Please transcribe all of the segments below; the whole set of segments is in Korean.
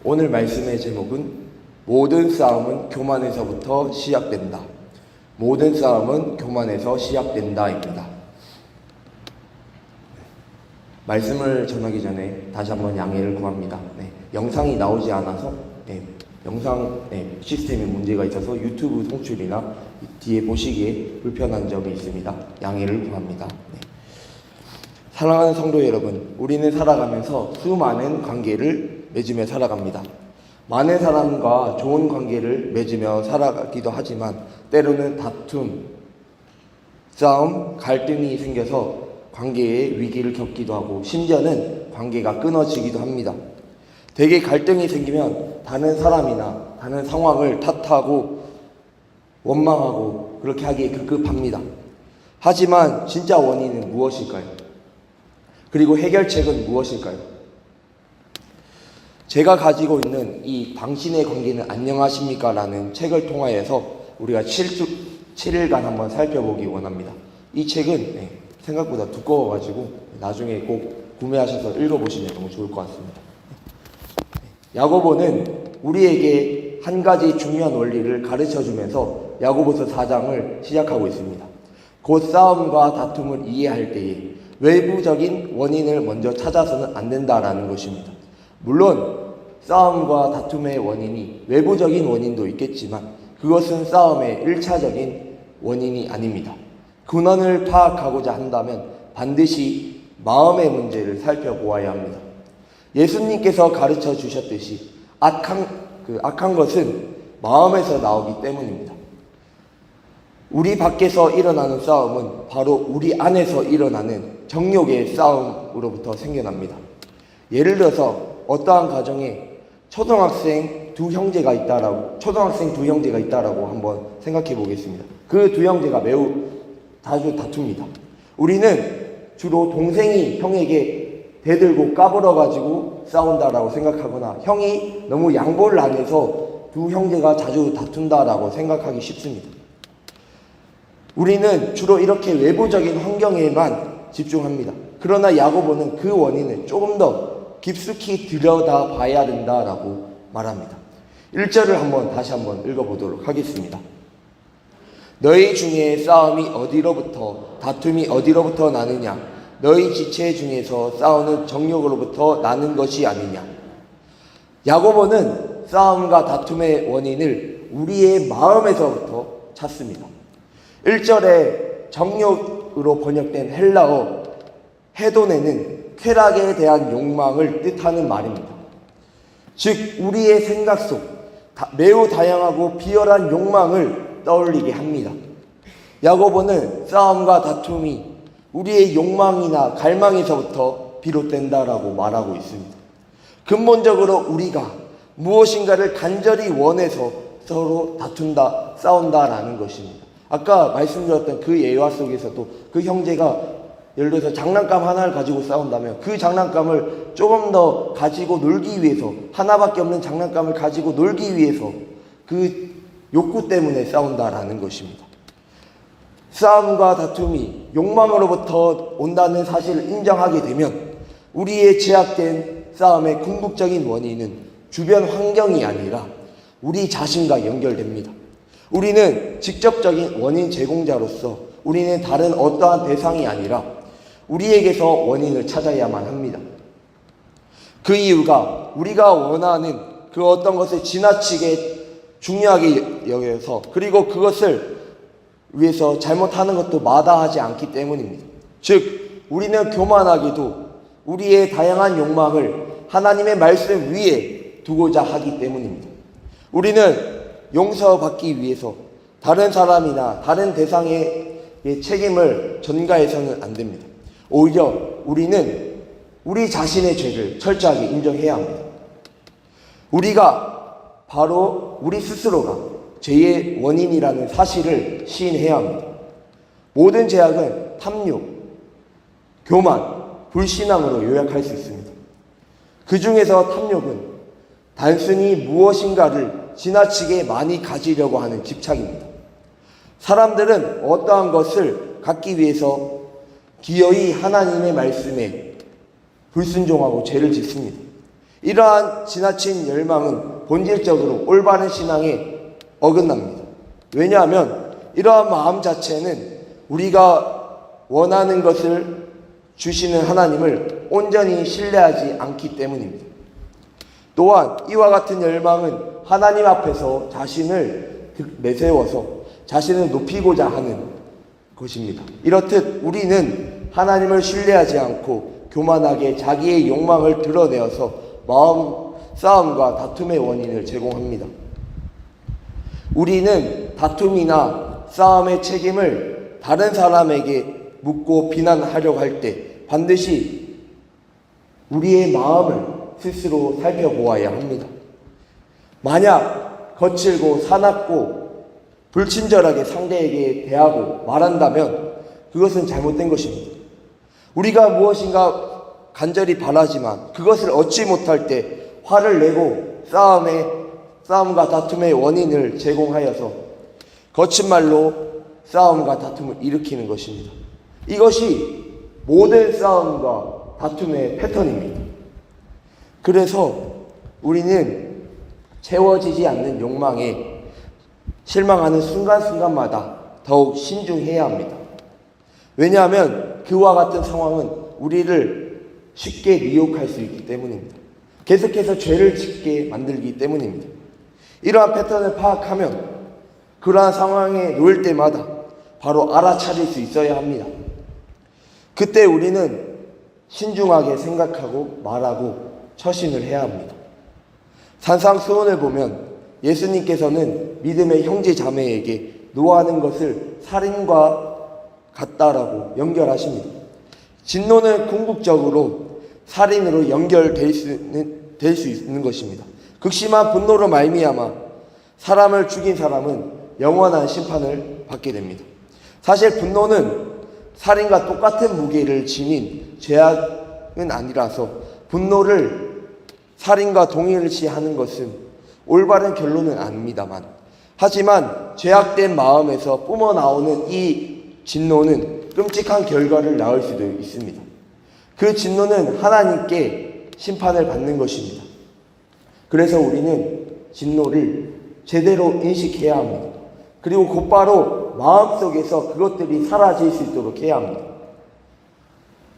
오늘 말씀의 제목은 모든 싸움은 교만에서부터 시작된다. 모든 싸움은 교만에서 시작된다입니다. 말씀을 전하기 전에 다시 한번 양해를 구합니다. 영상이 나오지 않아서 영상 시스템에 문제가 있어서 유튜브 송출이나 뒤에 보시기에 불편한 점이 있습니다. 양해를 구합니다. 사랑하는 성도 여러분, 우리는 살아가면서 수많은 관계를 맺으며 살아갑니다. 많은 사람과 좋은 관계를 맺으며 살아가기도 하지만 때로는 다툼, 싸움, 갈등이 생겨서 관계에 위기를 겪기도 하고 심지어는 관계가 끊어지기도 합니다. 대개 갈등이 생기면 다른 사람이나 다른 상황을 탓하고 원망하고 그렇게 하기에 급급합니다. 하지만 진짜 원인은 무엇일까요? 그리고 해결책은 무엇일까요? 제가 가지고 있는 이 당신의 관계는 안녕하십니까? 라는 책을 통하여서 우리가 7일간 한번 살펴보기 원합니다. 이 책은 생각보다 두꺼워가지고 나중에 꼭 구매하셔서 읽어보시면 너무 좋을 것 같습니다. 야고보는 우리에게 한 가지 중요한 원리를 가르쳐주면서 야고보서 4장을 시작하고 있습니다. 곧 싸움과 다툼을 이해할 때에 외부적인 원인을 먼저 찾아서는 안 된다라는 것입니다. 물론 싸움과 다툼의 원인이 외부적인 원인도 있겠지만 그것은 싸움의 1차적인 원인이 아닙니다. 근원을 파악하고자 한다면 반드시 마음의 문제를 살펴보아야 합니다. 예수님께서 가르쳐 주셨듯이 악한 것은 마음에서 나오기 때문입니다. 우리 밖에서 일어나는 싸움은 바로 우리 안에서 일어나는 정욕의 싸움으로부터 생겨납니다. 예를 들어서 어떠한 가정에 초등학생 두 형제가 있다라고 한번 생각해 보겠습니다. 그 두 형제가 매우 자주 다툽니다. 우리는 주로 동생이 형에게 대들고 까불어가지고 싸운다라고 생각하거나 형이 너무 양보를 안 해서 두 형제가 자주 다툰다라고 생각하기 쉽습니다. 우리는 주로 이렇게 외부적인 환경에만 집중합니다. 그러나 야고보는 그 원인을 조금 더 깊숙이 들여다 봐야 된다라고 말합니다. 1절을 다시 한번 읽어보도록 하겠습니다. 너희 중에 싸움이 다툼이 어디로부터 나느냐? 너희 지체 중에서 싸우는 정욕으로부터 나는 것이 아니냐? 야고보는 싸움과 다툼의 원인을 우리의 마음에서부터 찾습니다. 1절에 정욕으로 번역된 헬라어 헤도네는 쾌락에 대한 욕망을 뜻하는 말입니다. 즉 우리의 생각 속 매우 다양하고 비열한 욕망을 떠올리게 합니다. 야고보는 싸움과 다툼이 우리의 욕망이나 갈망에서부터 비롯된다라고 말하고 있습니다. 근본적으로 우리가 무엇인가를 간절히 원해서 서로 싸운다라는 것입니다. 아까 말씀드렸던 그 예화 속에서도 그 형제가 예를 들어서 장난감 하나를 가지고 싸운다면 그 장난감을 조금 더 가지고 놀기 위해서 하나밖에 없는 장난감을 가지고 놀기 위해서 그 욕구 때문에 싸운다라는 것입니다. 싸움과 다툼이 욕망으로부터 온다는 사실을 인정하게 되면 우리의 제약된 싸움의 궁극적인 원인은 주변 환경이 아니라 우리 자신과 연결됩니다. 우리는 직접적인 원인 제공자로서 우리는 다른 어떠한 대상이 아니라 우리에게서 원인을 찾아야만 합니다. 그 이유가 우리가 원하는 그 어떤 것을 지나치게 중요하게 여겨서 그리고 그것을 위해서 잘못하는 것도 마다하지 않기 때문입니다. 즉 우리는 교만하게도 우리의 다양한 욕망을 하나님의 말씀 위에 두고자 하기 때문입니다. 우리는 용서받기 위해서 다른 사람이나 다른 대상의 책임을 전가해서는 안 됩니다. 오히려 우리는 우리 자신의 죄를 철저하게 인정해야 합니다. 우리 스스로가 죄의 원인이라는 사실을 시인해야 합니다. 모든 죄악은 탐욕, 교만, 불신앙으로 요약할 수 있습니다. 그 중에서 탐욕은 단순히 무엇인가를 지나치게 많이 가지려고 하는 집착입니다. 사람들은 어떠한 것을 갖기 위해서 기어이 하나님의 말씀에 불순종하고 죄를 짓습니다. 이러한 지나친 열망은 본질적으로 올바른 신앙에 어긋납니다. 왜냐하면 이러한 마음 자체는 우리가 원하는 것을 주시는 하나님을 온전히 신뢰하지 않기 때문입니다. 또한 이와 같은 열망은 하나님 앞에서 자신을 내세워서 자신을 높이고자 하는 것입니다. 이렇듯 우리는 하나님을 신뢰하지 않고 교만하게 자기의 욕망을 드러내어서 마음 싸움과 다툼의 원인을 제공합니다. 우리는 다툼이나 싸움의 책임을 다른 사람에게 묻고 비난하려고 할 때 반드시 우리의 마음을 스스로 살펴보아야 합니다. 만약 거칠고 사납고 불친절하게 상대에게 대하고 말한다면 그것은 잘못된 것입니다. 우리가 무엇인가 간절히 바라지만 그것을 얻지 못할 때 화를 내고 싸움과 다툼의 원인을 제공하여서 거친 말로 싸움과 다툼을 일으키는 것입니다. 이것이 모든 싸움과 다툼의 패턴입니다. 그래서 우리는 채워지지 않는 욕망에 실망하는 순간순간마다 더욱 신중해야 합니다. 왜냐하면 그와 같은 상황은 우리를 쉽게 미혹할 수 있기 때문입니다. 계속해서 죄를 짓게 만들기 때문입니다. 이러한 패턴을 파악하면 그러한 상황에 놓일 때마다 바로 알아차릴 수 있어야 합니다. 그때 우리는 신중하게 생각하고 말하고 처신을 해야 합니다. 산상수훈을 보면 예수님께서는 믿음의 형제 자매에게 노하는 것을 살인과 같다라고 연결하십니다. 진노는 궁극적으로 살인으로 연결될 수 있는 것입니다. 극심한 분노로 말미암아 사람을 죽인 사람은 영원한 심판을 받게 됩니다. 사실 분노는 살인과 똑같은 무게를 지닌 죄악은 아니라서 분노를 살인과 동일시하는 것은 올바른 결론은 아닙니다만, 하지만 죄악된 마음에서 뿜어나오는 이 진노는 끔찍한 결과를 낳을 수도 있습니다. 그 진노는 하나님께 심판을 받는 것입니다. 그래서 우리는 진노를 제대로 인식해야 합니다. 그리고 곧바로 마음속에서 그것들이 사라질 수 있도록 해야 합니다.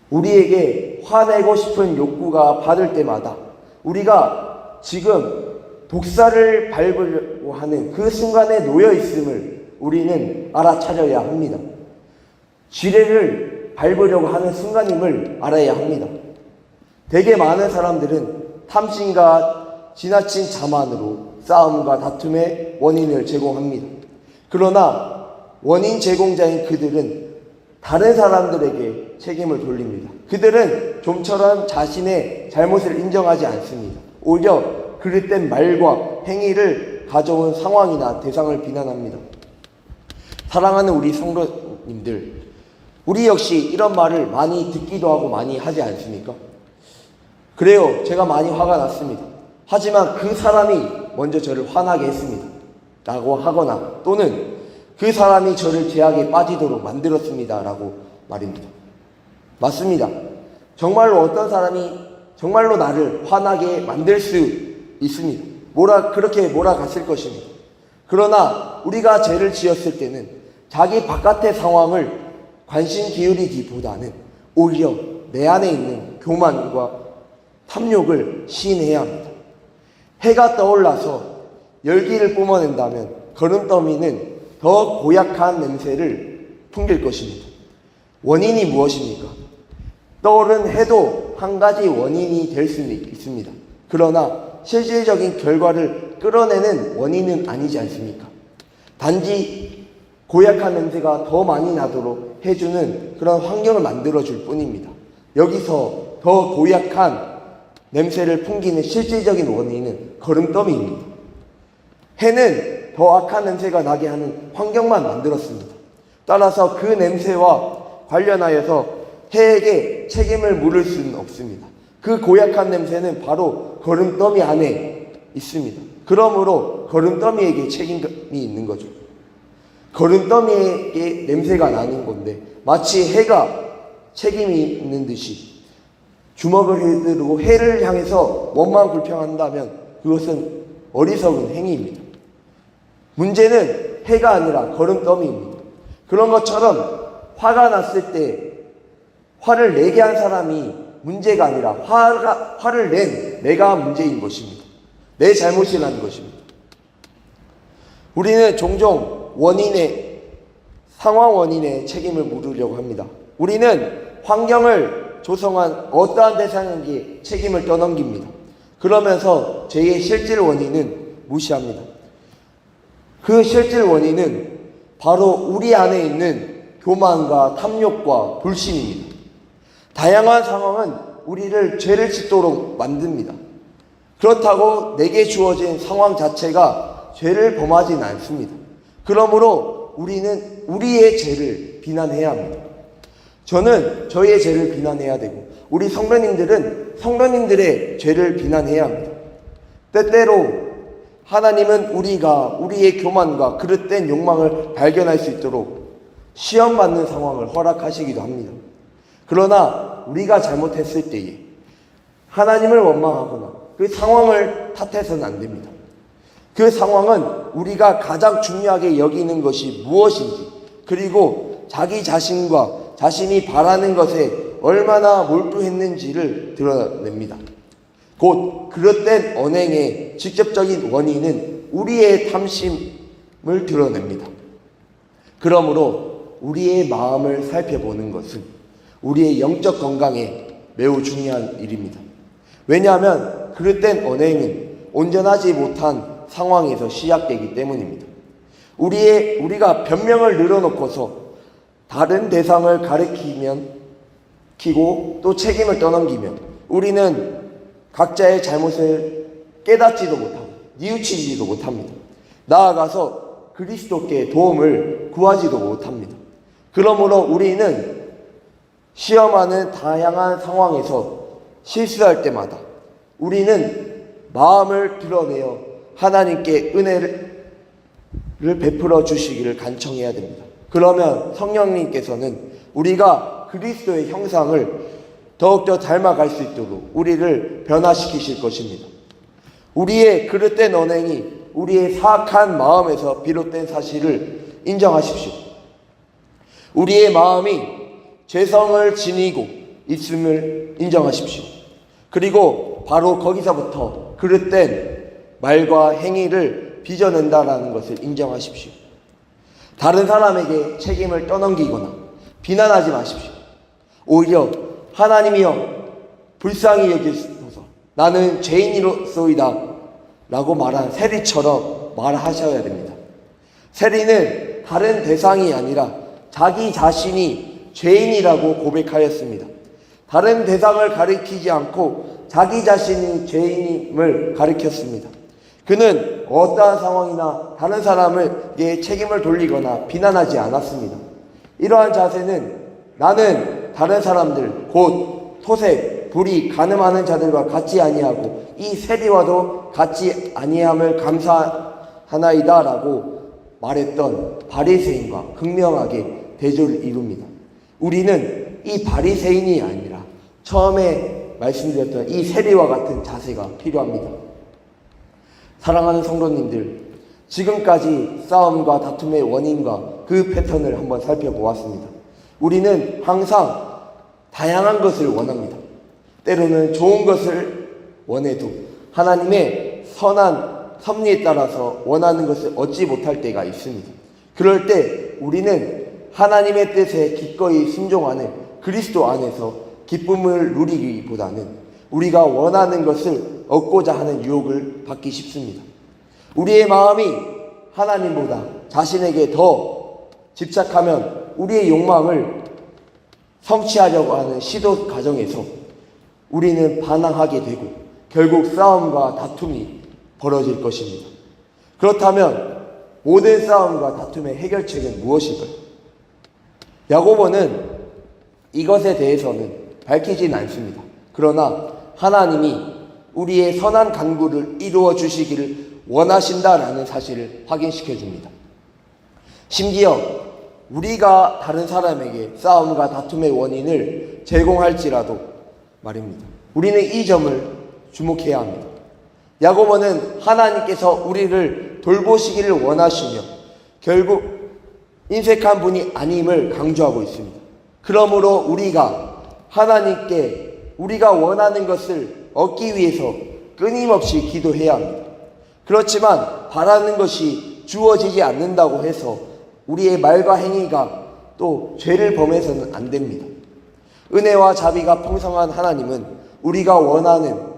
우리에게 화내고 싶은 욕구가 받을 때마다 우리가 지금 독사를 밟으려고 하는 그 순간에 놓여 있음을 우리는 알아차려야 합니다. 지뢰를 밟으려고 하는 순간임을 알아야 합니다. 되게 많은 사람들은 탐심과 지나친 자만으로 싸움과 다툼의 원인을 제공합니다. 그러나 원인 제공자인 그들은 다른 사람들에게 책임을 돌립니다. 그들은 좀처럼 자신의 잘못을 인정하지 않습니다. 오히려 그릇된 말과 행위를 가져온 상황이나 대상을 비난합니다. 사랑하는 우리 성도님들, 우리 역시 이런 말을 많이 듣기도 하고 많이 하지 않습니까? 그래요, 제가 많이 화가 났습니다. 하지만 그 사람이 먼저 저를 화나게 했습니다 라고 하거나, 또는 그 사람이 저를 죄악에 빠지도록 만들었습니다 라고 말입니다. 맞습니다. 정말로 어떤 사람이 정말로 나를 화나게 만들 수 있습니다. 그렇게 몰아갔을 것입니다. 그러나 우리가 죄를 지었을 때는 자기 바깥의 상황을 관심 기울이기보다는 오히려 내 안에 있는 교만과 탐욕을 시인해야 합니다. 해가 떠올라서 열기를 뿜어낸다면 거름더미는 더 고약한 냄새를 풍길 것입니다. 원인이 무엇입니까? 떠오른 해도 한 가지 원인이 될 수는 있습니다. 그러나 실질적인 결과를 끌어내는 원인은 아니지 않습니까? 단지 고약한 냄새가 더 많이 나도록 해주는 그런 환경을 만들어줄 뿐입니다. 여기서 더 고약한 냄새를 풍기는 실질적인 원인은 거름더미입니다. 해는 더 악한 냄새가 나게 하는 환경만 만들었습니다. 따라서 그 냄새와 관련하여서 해에게 책임을 물을 수는 없습니다. 그 고약한 냄새는 바로 거름더미 안에 있습니다. 그러므로 거름더미에게 책임이 있는 거죠. 거름더미에게 냄새가 나는 건데 마치 해가 책임이 있는 듯이 주먹을 휘두르고 해를 향해서 원망 불평한다면 그것은 어리석은 행위입니다. 문제는 해가 아니라 걸음더미입니다. 그런 것처럼 화가 났을 때 화를 내게 한 사람이 문제가 아니라 화를 낸 내가 문제인 것입니다. 내 잘못이라는 것입니다. 우리는 종종 상황 원인에 책임을 물으려고 합니다. 우리는 환경을 조성한 어떠한 대상에게 책임을 떠넘깁니다. 그러면서 죄의 실질 원인은 무시합니다. 그 실질 원인은 바로 우리 안에 있는 교만과 탐욕과 불신입니다. 다양한 상황은 우리를 죄를 짓도록 만듭니다. 그렇다고 내게 주어진 상황 자체가 죄를 범하지는 않습니다. 그러므로 우리는 우리의 죄를 비난해야 합니다. 저는 저희의 죄를 비난해야 되고 우리 성도님들은 성도님들의 죄를 비난해야 합니다. 때때로 하나님은 우리가 우리의 교만과 그릇된 욕망을 발견할 수 있도록 시험받는 상황을 허락하시기도 합니다. 그러나 우리가 잘못했을 때에 하나님을 원망하거나 그 상황을 탓해서는 안 됩니다. 그 상황은 우리가 가장 중요하게 여기는 것이 무엇인지, 그리고 자기 자신과 자신이 바라는 것에 얼마나 몰두했는지를 드러냅니다. 곧 그릇된 언행의 직접적인 원인은 우리의 탐심을 드러냅니다. 그러므로 우리의 마음을 살펴보는 것은 우리의 영적 건강에 매우 중요한 일입니다. 왜냐하면 그릇된 언행은 온전하지 못한 상황에서 시작되기 때문입니다. 우리가 변명을 늘어놓고서 다른 대상을 가리키고 또 책임을 떠넘기면 우리는 각자의 잘못을 깨닫지도 못하고 뉘우치지도 못합니다. 나아가서 그리스도께 도움을 구하지도 못합니다. 그러므로 우리는 시험하는 다양한 상황에서 실수할 때마다 우리는 마음을 드러내어 하나님께 은혜를 베풀어 주시기를 간청해야 됩니다. 그러면 성령님께서는 우리가 그리스도의 형상을 더욱더 닮아갈 수 있도록 우리를 변화시키실 것입니다. 우리의 그릇된 언행이 우리의 사악한 마음에서 비롯된 사실을 인정하십시오. 우리의 마음이 죄성을 지니고 있음을 인정하십시오. 그리고 바로 거기서부터 그릇된 말과 행위를 빚어낸다라는 것을 인정하십시오. 다른 사람에게 책임을 떠넘기거나 비난하지 마십시오. 오히려 하나님이여 불쌍히 여기소서, 나는 죄인이로소이다 라고 말한 세리처럼 말하셔야 됩니다. 세리는 다른 대상이 아니라 자기 자신이 죄인이라고 고백하였습니다. 다른 대상을 가리키지 않고 자기 자신이 죄인임을 가리켰습니다. 그는 어떠한 상황이나 다른 사람에게 책임을 돌리거나 비난하지 않았습니다. 이러한 자세는 나는 다른 사람들 곧 토색, 불의, 간음하는 자들과 같지 아니하고 이 세리와도 같지 아니함을 감사하나이다 라고 말했던 바리새인과 극명하게 대조를 이룹니다. 우리는 이 바리새인이 아니라 처음에 말씀드렸던 이 세리와 같은 자세가 필요합니다. 사랑하는 성도님들, 지금까지 싸움과 다툼의 원인과 그 패턴을 한번 살펴보았습니다. 우리는 항상 다양한 것을 원합니다. 때로는 좋은 것을 원해도 하나님의 선한 섭리에 따라서 원하는 것을 얻지 못할 때가 있습니다. 그럴 때 우리는 하나님의 뜻에 기꺼이 순종하는 그리스도 안에서 기쁨을 누리기보다는 우리가 원하는 것을 얻고자 하는 유혹을 받기 쉽습니다. 우리의 마음이 하나님보다 자신에게 더 집착하면 우리의 욕망을 성취하려고 하는 시도 과정에서 우리는 반항하게 되고 결국 싸움과 다툼이 벌어질 것입니다. 그렇다면 모든 싸움과 다툼의 해결책은 무엇일까요? 야고보는 이것에 대해서는 밝히진 않습니다. 그러나 하나님이 우리의 선한 간구를 이루어 주시기를 원하신다라는 사실을 확인시켜 줍니다. 심지어 우리가 다른 사람에게 싸움과 다툼의 원인을 제공할지라도 말입니다. 우리는 이 점을 주목해야 합니다. 야고보는 하나님께서 우리를 돌보시기를 원하시며 결국 인색한 분이 아님을 강조하고 있습니다. 그러므로 우리가 하나님께 우리가 원하는 것을 얻기 위해서 끊임없이 기도해야 합니다. 그렇지만 바라는 것이 주어지지 않는다고 해서 우리의 말과 행위가 또 죄를 범해서는 안 됩니다. 은혜와 자비가 풍성한 하나님은 우리가 원하는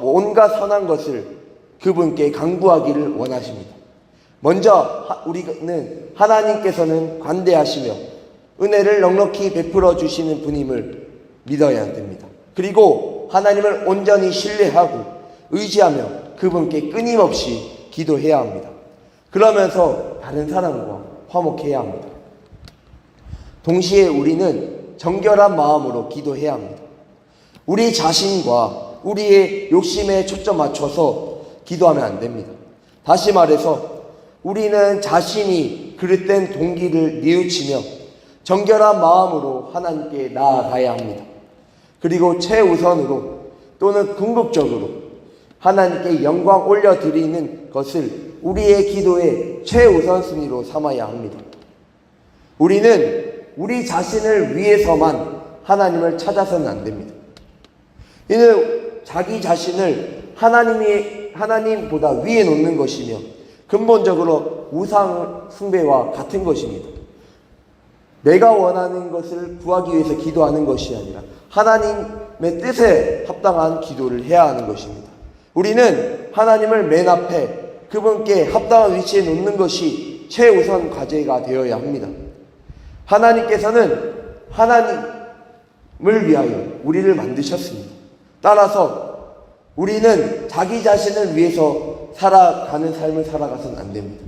온갖 선한 것을 그분께 간구하기를 원하십니다. 먼저 우리는 하나님께서는 관대하시며 은혜를 넉넉히 베풀어 주시는 분임을 믿어야 됩니다. 그리고 하나님을 온전히 신뢰하고 의지하며 그분께 끊임없이 기도해야 합니다. 그러면서 다른 사람과 화목해야 합니다. 동시에 우리는 정결한 마음으로 기도해야 합니다. 우리 자신과 우리의 욕심에 초점 맞춰서 기도하면 안 됩니다. 다시 말해서 우리는 자신이 그릇된 동기를 뉘우치며 정결한 마음으로 하나님께 나아가야 합니다. 그리고 최우선으로 또는 궁극적으로 하나님께 영광 올려드리는 것을 우리의 기도의 최우선순위로 삼아야 합니다. 우리는 우리 자신을 위해서만 하나님을 찾아서는 안 됩니다. 이는 자기 자신을 하나님보다 위에 놓는 것이며 근본적으로 우상 숭배와 같은 것입니다. 내가 원하는 것을 구하기 위해서 기도하는 것이 아니라 하나님의 뜻에 합당한 기도를 해야 하는 것입니다. 우리는 하나님을 맨 앞에 그분께 합당한 위치에 놓는 것이 최우선 과제가 되어야 합니다. 하나님께서는 하나님을 위하여 우리를 만드셨습니다. 따라서 우리는 자기 자신을 위해서 살아가는 삶을 살아가서는 안 됩니다.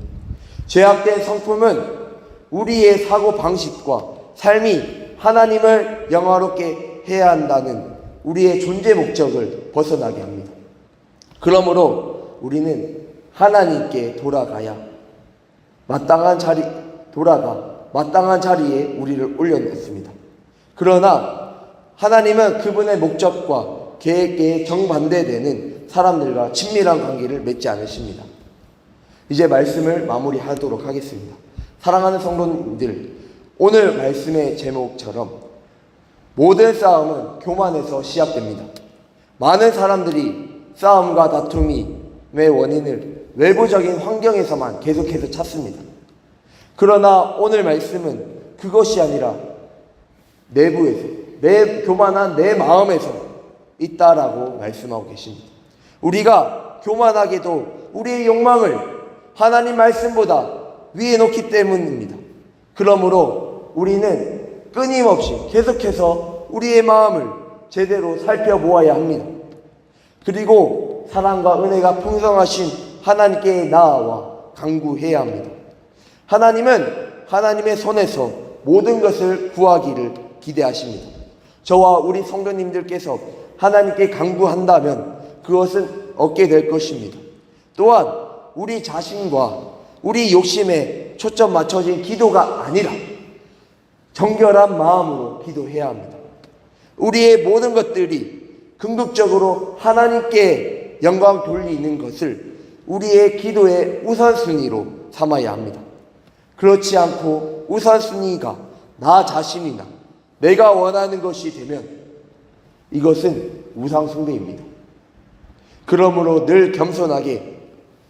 죄악된 성품은 우리의 사고 방식과 삶이 하나님을 영화롭게 해야 한다는 우리의 존재 목적을 벗어나게 합니다. 그러므로 우리는 하나님께 마땅한 자리에 우리를 올려놓습니다. 그러나 하나님은 그분의 목적과 계획에 정반대되는 사람들과 친밀한 관계를 맺지 않으십니다. 이제 말씀을 마무리하도록 하겠습니다. 사랑하는 성도님들, 오늘 말씀의 제목처럼 모든 싸움은 교만에서 시작됩니다. 많은 사람들이 싸움과 다툼의 원인을 외부적인 환경에서만 계속해서 찾습니다. 그러나 오늘 말씀은 그것이 아니라 내부에서, 교만한 내 마음에서 있다라고 말씀하고 계십니다. 우리가 교만하게도 우리의 욕망을 하나님 말씀보다 위에 놓기 때문입니다. 그러므로 우리는 끊임없이 계속해서 우리의 마음을 제대로 살펴보아야 합니다. 그리고 사랑과 은혜가 풍성하신 하나님께 나아와 간구해야 합니다. 하나님은 하나님의 손에서 모든 것을 구하기를 기대하십니다. 저와 우리 성도님들께서 하나님께 간구한다면 그것은 얻게 될 것입니다. 또한 우리 자신과 우리 욕심에 초점 맞춰진 기도가 아니라 정결한 마음으로 기도해야 합니다. 우리의 모든 것들이 궁극적으로 하나님께 영광 돌리는 것을 우리의 기도의 우선순위로 삼아야 합니다. 그렇지 않고 우선순위가 나 자신이나 내가 원하는 것이 되면 이것은 우상숭배입니다. 그러므로 늘 겸손하게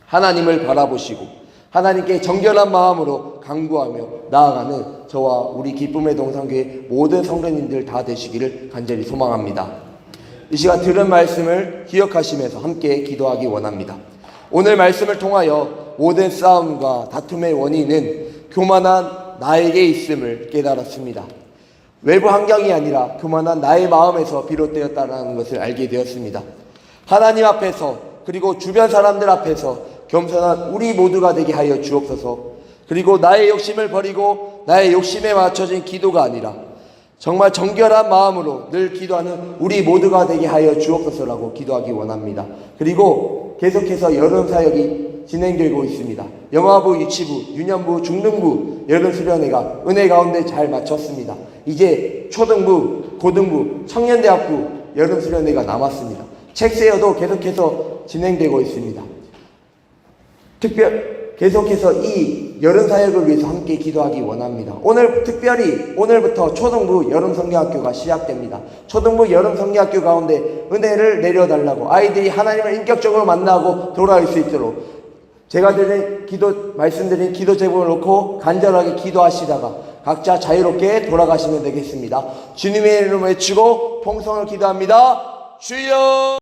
하나님을 바라보시고 하나님께 정결한 마음으로 간구하며 나아가는 저와 우리 기쁨의 동산교회 모든 성도님들 다 되시기를 간절히 소망합니다. 이 시간 들은 말씀을 기억하시면서 함께 기도하기 원합니다. 오늘 말씀을 통하여 모든 싸움과 다툼의 원인은 교만한 나에게 있음을 깨달았습니다. 외부 환경이 아니라 교만한 나의 마음에서 비롯되었다는 것을 알게 되었습니다. 하나님 앞에서 그리고 주변 사람들 앞에서 겸손한 우리 모두가 되게 하여 주옵소서. 그리고 나의 욕심을 버리고 나의 욕심에 맞춰진 기도가 아니라 정말 정결한 마음으로 늘 기도하는 우리 모두가 되게 하여 주옵소서라고 기도하기 원합니다. 그리고 계속해서 여름 사역이 진행되고 있습니다. 영화부, 유치부, 유년부, 중등부 여름 수련회가 은혜 가운데 잘 마쳤습니다. 이제 초등부, 고등부, 청년대학부 여름 수련회가 남았습니다. 책세어도 계속해서 진행되고 있습니다. 계속해서 이 여름 사역을 위해서 함께 기도하기 원합니다. 특별히 오늘부터 초등부 여름 성경학교가 시작됩니다. 초등부 여름 성경학교 가운데 은혜를 내려달라고, 아이들이 하나님을 인격적으로 만나고 돌아올 수 있도록 제가 말씀드린 기도 제목을 놓고 간절하게 기도하시다가 각자 자유롭게 돌아가시면 되겠습니다. 주님의 이름을 외치고 봉성을 기도합니다. 주여!